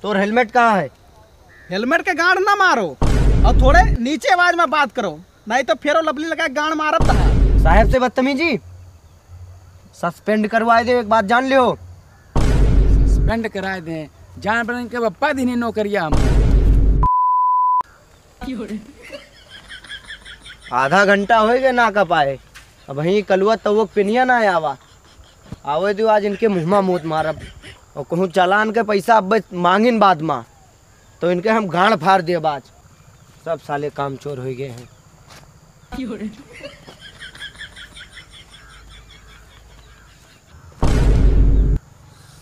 तोर हेलमेट कहाँ है? हेलमेट के गांड ना मारो और थोड़े नीचे आवाज में बात करो, नहीं तो फेरो लबली लगा गांड मारब तहा। साहब से बदतमीजी, सस्पेंड करवाए दे। एक बात जान लियो। सस्पेंड कराए दे, जान पड़ने के बप्पा दिन नौकरिया हम। आधा घंटा हो गए ना का पाए, अब वही कलुआ तो पिनिया ना आवा आवे दो। आज इनके मुँह मूत मारब और कहूँ चालान के पैसा अब मांगिन बाद में तो इनके हम गाड़ फाड़ दिए। बाज सब साले काम चोर हो गए हैं।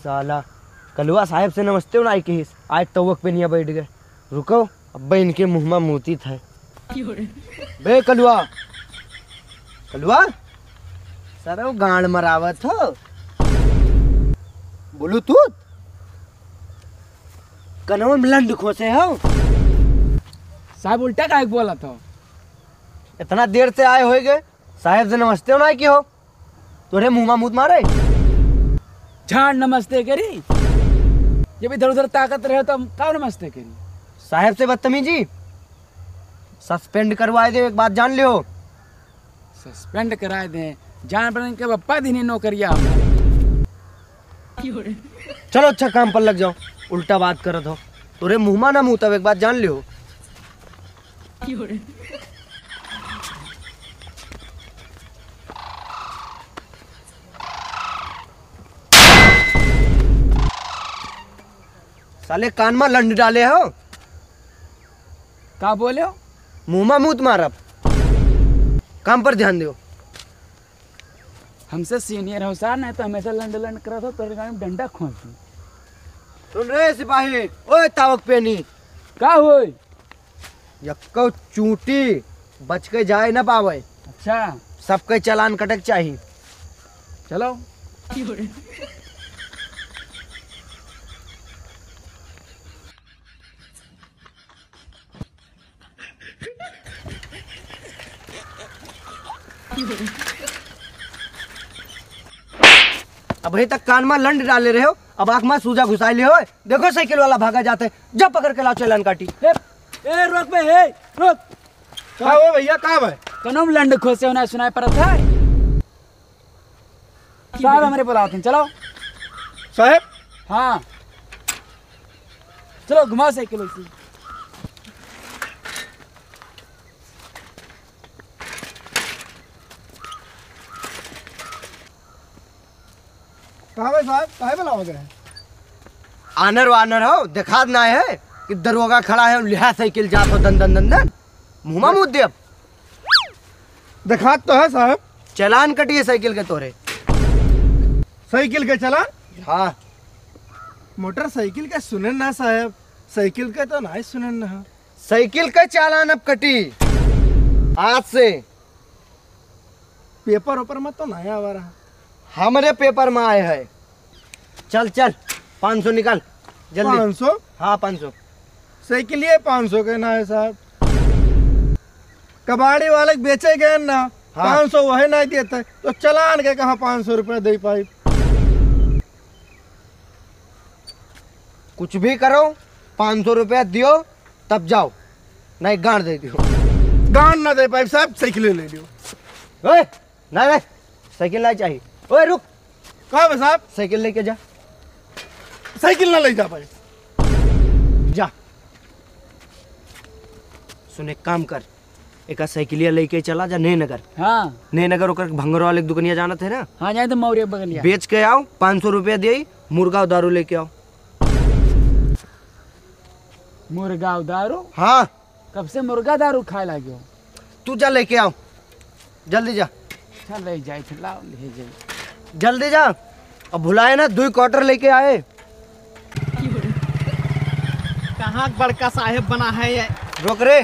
साला कलुआ साहब से नमस्ते ना आई आज तो वक्त पे नहीं बैठ गए। रुको अब इनके मुँह में मोती था। बे कलुआ कलुआ सर वो गांड मरावत हो ब्लूटूथ कनवा में लंड खोसे हो। साहब उल्टा काहे बोला था? इतना देर से आए होए गए, साहब से नमस्ते होना है कि हो तोरे मुँह में मूत मारे। झाड़ नमस्ते करी, जब इधर उधर ताकत रहे तो हम का नमस्ते करी? साहब से बदतमीजी, सस्पेंड करवाए दे। एक बात जान लियो। सस्पेंड कराए दे, जान पड़ने के बप्पा दिन नौकरिया हम। चलो अच्छा काम पर लग जाओ, उल्टा बात करत हो तोरे मुँह में ना मुँह तब। एक बात जान लियो। साले कान में लंड डाले हो, का बोले हो? मुँह में मूत मारब। काम पर ध्यान दो। हमसे सीनियर हो सार, नहीं तो हमेशा लंड लंड करा था तेरे गाड़ी में डंडा खोल दी। सुन रहे सिपाही, ओए तावक पेनी का होई? यक्को चूटी बच के जाए ना पावे। अच्छा सबके चालान कटक चाहिए। चलो। अब तक कान में लंड डाले रहे हो, अब आँख में सूजा घुसाई ले हो। देखो साइकिल वाला भागा जाते, जब पकड़ के लाओ चालान काटी। ए रोक बे, हे रोक। का हो भैया, का भाई कनम लंड खोसे होना सुनाई पड़ा था। साहब हमारे बुलाते हैं, चलो। साहब हाँ चलो घुमाओ साइकिल उसी। कहाँ भाई साहब, काहे बुलाओगे? आनर वानर हो, देखा ना है कि दरोगा खड़ा है, लिहा साइकिल जात हो दन दन दन दन मुँह मुँह दे। अब दिखात तो है साहब। चालान कटिए साइकिल के तोरे। साइकिल के चलान? हाँ मोटरसाइकिल के सुने ना साहब, साइकिल के तो नहीं सुने ना। साइकिल का चालान अब कटी आज से। पेपर ऊपर में तो नहीं आवा रहा। हमारे पेपर में आए है। चल चल 500 निकाल जल्दी। 500? हाँ 500। साइकिल ये 500 के ना है साहब, कबाड़ी वाले के बेचे गए ना। हाँ। 500 वही नहीं देते तो चलान के कहाँ 500 रुपए दे पाई। कुछ भी करो 500 रुपया दियो तब जाओ, नहीं गांड दे दियो। गांड ना दे पाई साहब, साइकिल ले लियो। ओए नहीं साइकिल नहीं चाहिए। ओए रुक, कहाँ पे साहब? साइकिल लेके जा। साइकिल ना ले जा पाई। जा सुन, एक काम कर, एक साइकिलिया लेके चला जा नए नगर। हाँ नए नगर होकर भंगर वाले की दुकानिया जाना थे ना, हाँ जाए तो मौर्य बगलिया बेच के आओ। 500 रुपया दे, मुर्गा और दारू लेके आओ। मुर्गा दारू? हाँ कब से मुर्गा दारू खाए लगे हो? तू जा लेके आओ, जल्दी जा। चल ले जाए, लाओ ले जाए, जल्दी जा। अब भुलाए ना 2 क्वार्टर लेके आए। कहाँ बड़का साहेब बना है ये? रोक रे।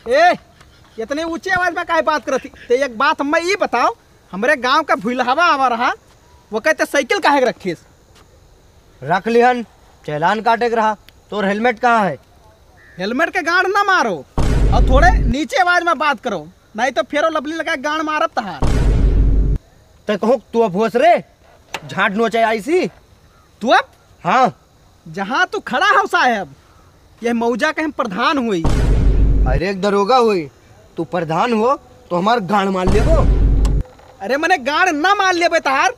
ए इतने ऊंचे आवाज में काहे बात करती? ते एक बात हमें ये बताओ, हमारे गांव का भूलहवा आवा रहा, वो कहते साइकिल काहे के रखीस? रख लिहन, चालान काटे के रहा। तोर हेलमेट कहाँ है? हेलमेट के गांड ना मारो और थोड़े नीचे आवाज में बात करो, नहीं तो फेरो लबली लगा गांड मारब तहार। तो कहूँ तू अब होश रे, झाट नोचे आई सी तू अब? हाँ जहाँ तू खड़ा हो साहब, यह मौजा के हम प्रधान हुई। अरे एक दरोगा हुई, तू प्रधान हो तो हमार गाड़ मार लेबो। अरे मैंने गाड़ ना मार लिया बेतार।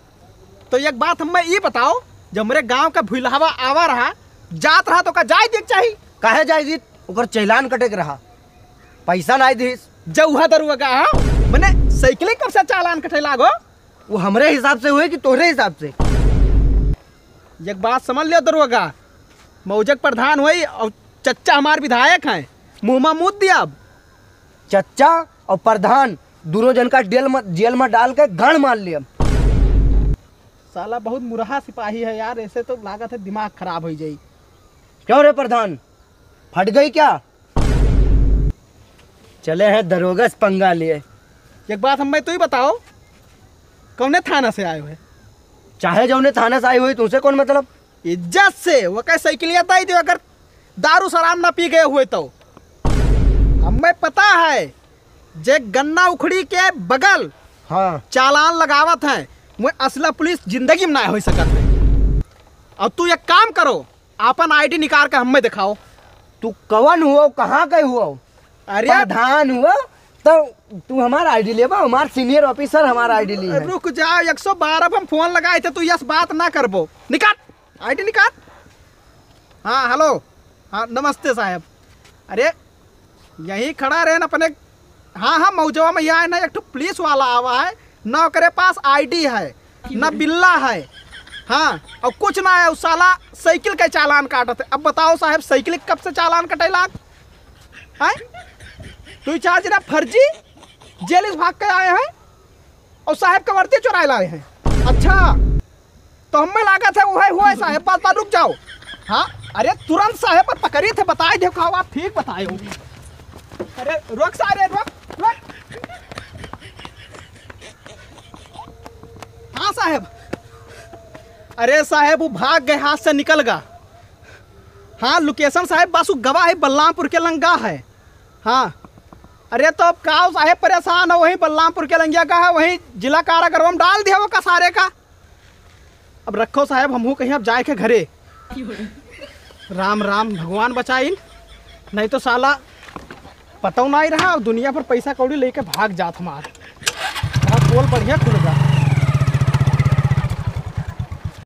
तो एक बात हमें ये बताओ, जब मेरे गांव का भूलहवा आवा रहा, जात रहा तो का जाय देख चाहिए। काहे जाय दी? ओकर चालान कटे के रहा, पैसा नहीं दीस। जौहा दरुआ हाँ मैंने साइकिल कब से चालान कटे लागो? वो हमरे हिसाब से हुए कि तोहरे हिसाब से? एक बात समझ लियो दरुआ, मौजक प्रधान हुई और चच्चा हमारे विधायक हैं, मुँह मुँह दिया। अब चच्चा और प्रधान दोनों जन का जेल में डाल के गाड़ मार लिया। साला बहुत मुरहा सिपाही है यार, ऐसे तो लागत है दिमाग खराब हो जाई। क्यों रे प्रधान, फट गई क्या? चले हैं दरोगा से पंगा लिए। एक बात हमें तो ही बताओ, कौने थाना से आए हुए? चाहे जौने थाना से आई हुई, तुमसे कौन मतलब? इज्जत से वो कह साइकिल आता ही थी, अगर दारू शराब ना पी गए हुए तो। हमें पता है जे गन्ना उखड़ी के बगल हाँ चालान लगावत है, वो असला पुलिस जिंदगी में ना हो सकत है। अब तू एक काम करो, अपन आईडी निकाल के हमें दिखाओ। तू कौन हुआ, कहाँ का हुआ? अरे प्रधान हुआ तो तू हमारा आईडी लेबा, हमारा सीनियर ऑफिसर हमारा आईडी ली है। रुक जाओ, 112 पर हम फोन लगाए थे, तू यस बात ना करबो। निकाल आईडी निकाल। हाँ हेलो, हाँ नमस्ते साहब। अरे यहीं खड़ा रहे ना अपने। हाँ हाँ मौजवा में यहाँ ना एक तो पुलिस वाला आवा है ना, ओकरे पास आईडी है ना बिल्ला है। हाँ और कुछ ना है, उस साला साइकिल का चालान काटत है। अब बताओ साहब, साइकिल कब से चालान कटेला है? तू चार्ज ना फर्जी जेल भाग के आए हैं और साहब का वर्दी चुराए लाए हैं। अच्छा तो हमें लागत है वो है हुआ है साहब। बात रुक जाओ। हाँ अरे तुरंत साहब पर पकड़ी थे, बताए देखो आप ठीक बताए हो। अरे रोक सारे रोक रोक। हाँ साहब। अरे साहब वो भाग गए, हाथ से निकल गया। हाँ लोकेशन साहब बासु गवाह है, बल्लामपुर के लंगा है। हाँ अरे तो अब काव साहब परेशान है, वहीं बल्लामपुर के लंगिया का है, वहीं जिला कारागृह में डाल दिया वो कसारे का। अब रखो साहब, हमहू कहीं अब जाए के घरे। राम राम भगवान बचाइन, नहीं तो साला पता ना ही रहा, दुनिया पर पैसा कौड़ी लेके भाग जात हमार। बोल बढ़िया खुल गया।